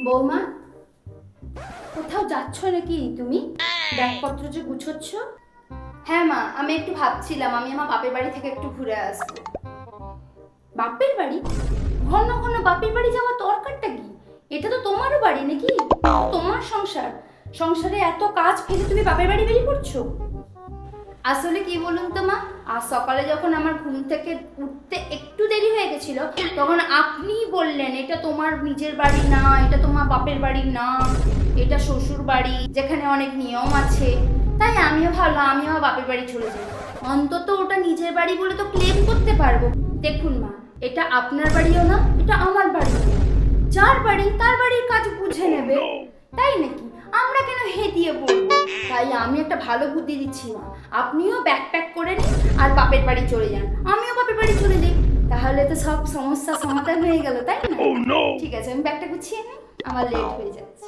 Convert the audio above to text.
বৌমা, কোথাও যাচ্ছ নাকি তুমি? ব্যাগপত্র যে গুছোচ্ছ। হ্যাঁ মা, আমি একটু ভাবছিলাম আমি আমার বাপের বাড়ি থেকে একটু ঘুরে আসবো। বাপের বাড়ি? ঘন ঘন বাপের বাড়ি যাওয়ার দরকারটা কি? এটা তো তোমারও বাড়ি নাকি? তোমার সংসার, সংসারে এত কাজ ফেলে তুমি বাপের বাড়ি বেরিয়ে পড়ছো। আসলে কি বলুন তো মা, আজ সকালে যখন আমার ঘুম থেকে উঠতে একটু দেরি হয়ে গেছিল, তখন আপনিই বললেন এটা তোমার নিজের বাড়ি না, এটা তোমার বাপের বাড়ি না, এটা শ্বশুর বাড়ি যেখানে অনেক নিয়ম আছে। তাই আমিও ভাবলাম আমি আমার বাপের বাড়ি চলে যাই, অন্তত ওটা নিজের বাড়ি বলে তো ক্লেম করতে পারবো। দেখুন মা, এটা আপনার বাড়িও না, এটা আমার বাড়িও না। যার বাড়ি তার বাড়ির কাজ বুঝে নেবে, তাই নাকি? আমরা কেন হে দিয়ে বলবো? তাই আমি একটা ভালো বুদ্ধি দিচ্ছি মা, আপনিও ব্যাগ প্যাক করে নিন আর বাপের বাড়ি চলে যান, আমিও বাপের বাড়ি চলে যাই। তাহলে তো সব সমস্যা সমাধান হয়ে গেল, তাই না? ঠিক আছে, আমি ব্যাগটা গুছিয়ে নিই, আমার লেট হয়ে যাচ্ছে।